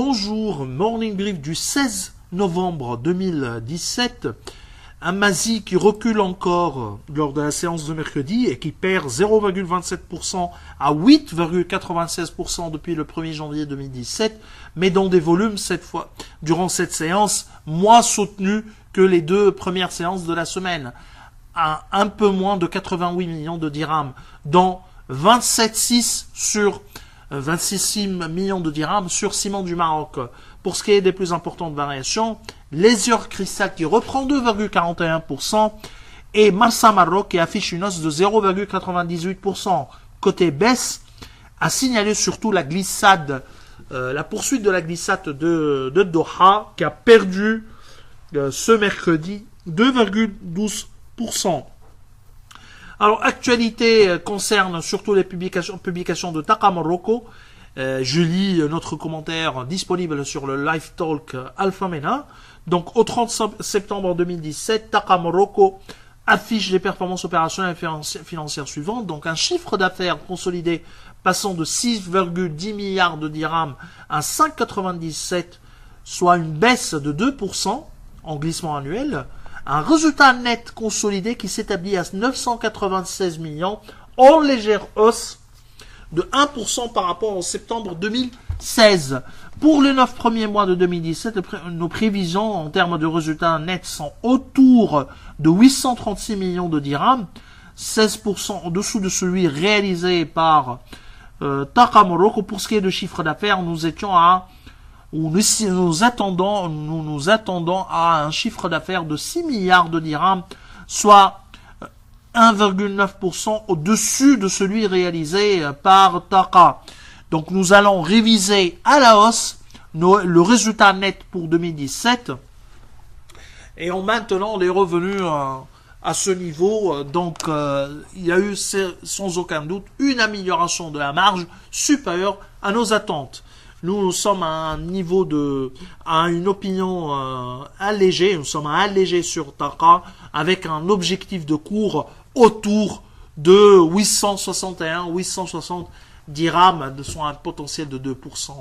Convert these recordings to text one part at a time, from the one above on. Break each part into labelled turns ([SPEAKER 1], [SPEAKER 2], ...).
[SPEAKER 1] Bonjour, Morning Brief du 16 novembre 2017. Un Mazi qui recule encore lors de la séance de mercredi et qui perd 0,27% à 8,96% depuis le 1er janvier 2017, mais dans des volumes cette fois, durant cette séance, moins soutenus que les deux premières séances de la semaine, à un peu moins de 88 millions de dirhams, dont 27,6 sur 26 millions de dirhams sur Ciment du Maroc. Pour ce qui est des plus importantes variations, Leisure Crystal qui reprend 2,41% et Massa Maroc qui affiche une hausse de 0,98%. Côté baisse, a signalé surtout la glissade, la poursuite de la glissade de Doha qui a perdu ce mercredi 2,12%. Alors, actualité concerne surtout les publications de Taqa Morocco. Je lis notre commentaire disponible sur le Live Talk Alpha Mena. Donc, au 30 septembre 2017, Taqa Morocco affiche les performances opérationnelles et financières suivantes. Donc, un chiffre d'affaires consolidé passant de 6,10 milliards de dirhams à 5,97, soit une baisse de 2% en glissement annuel. Un résultat net consolidé qui s'établit à 996 millions, en légère hausse de 1% par rapport au septembre 2016. Pour les 9 premiers mois de 2017, nos prévisions en termes de résultats nets sont autour de 836 millions de dirhams, 16% en dessous de celui réalisé par Taqa Morocco. Pour ce qui est de chiffre d'affaires, nous attendons à un chiffre d'affaires de 6 milliards de dirhams, soit 1,9% au-dessus de celui réalisé par Taqa. Donc nous allons réviser à la hausse le résultat net pour 2017 et en maintenant les revenus à ce niveau. Donc il y a eu sans aucun doute une amélioration de la marge supérieure à nos attentes. Nous sommes à un niveau à une opinion allégée. Nous sommes allégés sur Taqa avec un objectif de cours autour de 860 dirhams, soit un potentiel de 2%,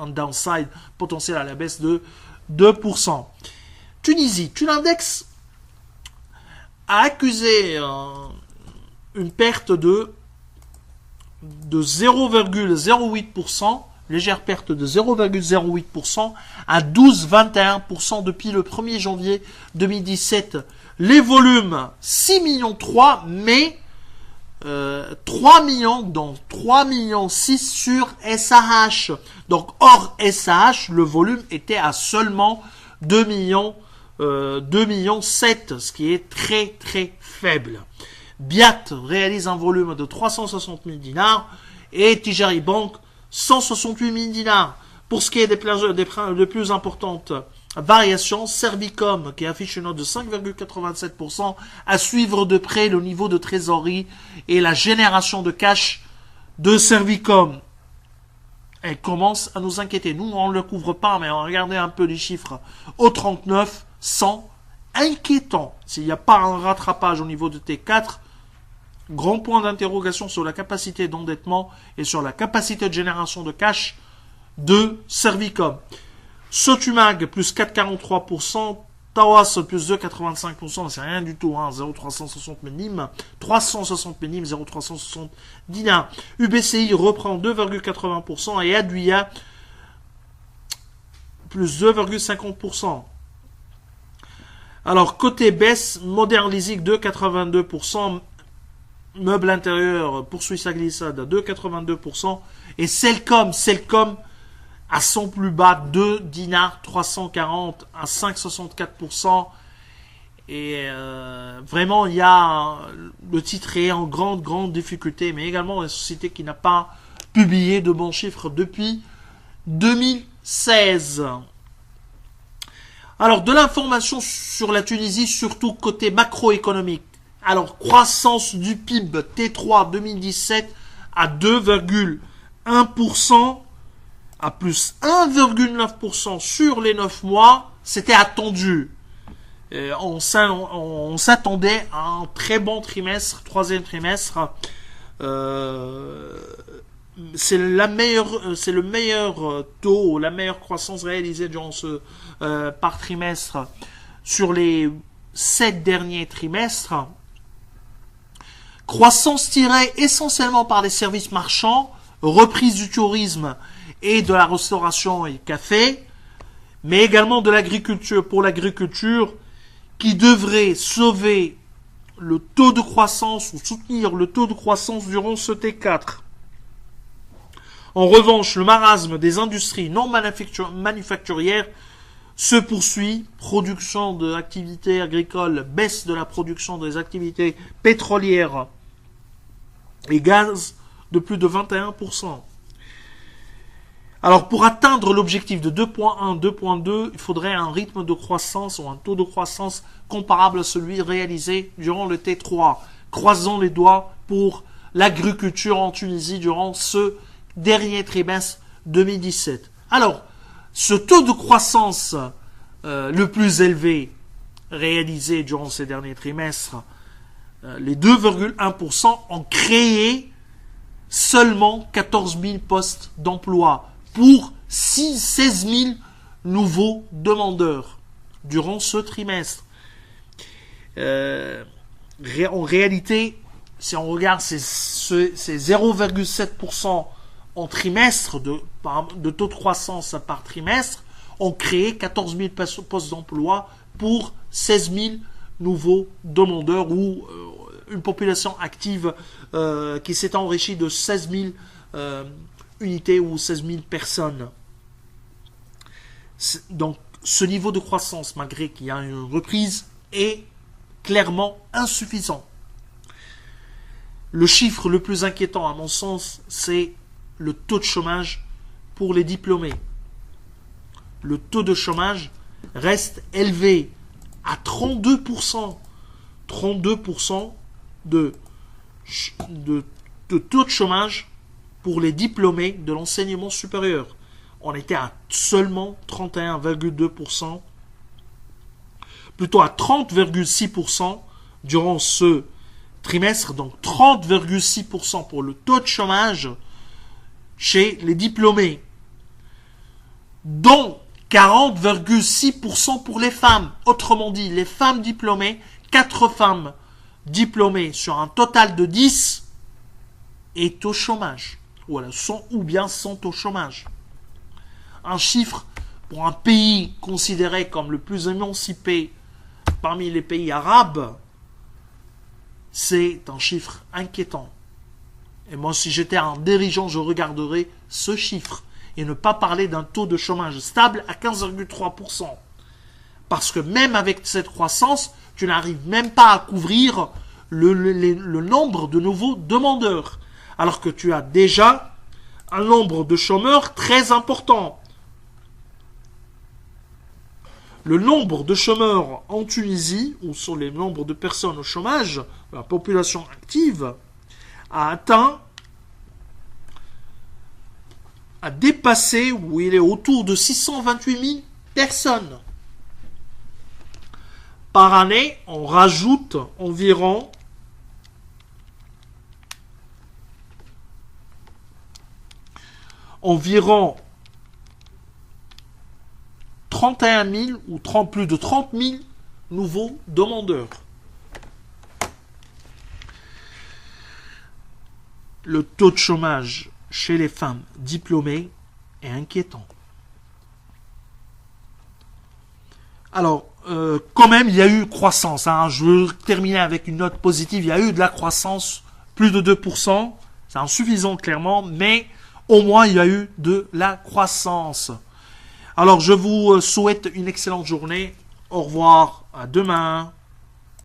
[SPEAKER 1] un downside potentiel à la baisse de 2%. Tunisie, Tunindex a accusé une perte de 0,08%, légère perte de 0,08% à 12,21% depuis le 1er janvier 2017. Les volumes, 6 millions 3, mais 3 millions, donc 3 millions 6 sur SAH. Donc, hors SAH, le volume était à seulement 2 millions 7, ce qui est très, très faible. Biat réalise un volume de 360 000 dinars et Tijari Bank 168 000 dinars. Pour ce qui est des plus importantes variations, Servicom qui affiche une note de 5,87%, à suivre de près le niveau de trésorerie et la génération de cash de Servicom. Elle commence à nous inquiéter. Nous, on ne le couvre pas, mais on regardait un peu les chiffres au 39, 100, inquiétant. S'il n'y a pas un rattrapage au niveau de T4, grand point d'interrogation sur la capacité d'endettement et sur la capacité de génération de cash de Servicom. Sotumag plus 4,43%, Tawas plus 2,85%, c'est rien du tout, 0,360 minimes, 360 minimes, 0,360 dinars. UBCI reprend 2,80% et Aduia plus 2,50%. Alors, côté baisse, Modern Leasing 2,82%, Meuble intérieur poursuit sa glissade à 2,82%, et Celcom à son plus bas, 2 dinars 340 à 5,64%. Et vraiment, le titre est en grande difficulté, mais également une société qui n'a pas publié de bons chiffres depuis 2016. Alors, de l'information sur la Tunisie, surtout côté macroéconomique. Alors, croissance du PIB T3 2017 à 2,1%, à plus 1,9% sur les 9 mois, c'était attendu. On s'attendait à un très bon trimestre, troisième trimestre, c'est le meilleur taux, la meilleure croissance réalisée durant ce par trimestre sur les 7 derniers trimestres. Croissance tirée essentiellement par les services marchands, reprise du tourisme et de la restauration et café, mais également de l'agriculture, pour l'agriculture, qui devrait sauver le taux de croissance ou soutenir le taux de croissance durant ce T4. En revanche, le marasme des industries non manufacturières se poursuit. Production de activités agricoles, baisse de la production des activités pétrolières et gaz de plus de 21%. Alors, pour atteindre l'objectif de 2.1, 2.2, il faudrait un rythme de croissance ou un taux de croissance comparable à celui réalisé durant le T3. Croisons les doigts pour l'agriculture en Tunisie durant ce dernier trimestre 2017. Alors, ce taux de croissance le plus élevé réalisé durant ces derniers trimestres, les 2,1% ont créé seulement 14 000 postes d'emploi pour 16 000 nouveaux demandeurs durant ce trimestre. En réalité, si on regarde ces 0,7% en trimestre de taux de croissance par trimestre, ont créé 14 000 postes d'emploi pour 16 000 nouveaux demandeurs ou une population active qui s'est enrichie de 16 000 unités ou 16 000 personnes. Donc, ce niveau de croissance, malgré qu'il y a une reprise, est clairement insuffisant. Le chiffre le plus inquiétant, à mon sens, c'est le taux de chômage pour les diplômés. Le taux de chômage reste élevé à 32%. 32% de taux de chômage pour les diplômés de l'enseignement supérieur. On était à seulement 31,2%, plutôt à 30,6% durant ce trimestre, donc 30,6% pour le taux de chômage chez les diplômés, dont 40,6% pour les femmes. Autrement dit, les femmes diplômées, 4 femmes diplômées sur un total de 10 est au chômage. Voilà, sont au chômage. Un chiffre pour un pays considéré comme le plus émancipé parmi les pays arabes, c'est un chiffre inquiétant. Et moi, si j'étais un dirigeant, je regarderais ce chiffre et ne pas parler d'un taux de chômage stable à 15,3%. Parce que même avec cette croissance, tu n'arrives même pas à couvrir le nombre de nouveaux demandeurs. Alors que tu as déjà un nombre de chômeurs très important. Le nombre de chômeurs en Tunisie, ou sur les nombres de personnes au chômage, la population active, a dépassé, où il est autour de 628 000 personnes. Par année, on rajoute environ environ 31 000 ou plus de 30 000 nouveaux demandeurs. Le taux de chômage chez les femmes diplômées est inquiétant. Alors, quand même, il y a eu croissance. Je veux terminer avec une note positive. Il y a eu de la croissance, plus de 2%. C'est insuffisant, clairement, mais au moins, il y a eu de la croissance. Alors, je vous souhaite une excellente journée. Au revoir, à demain.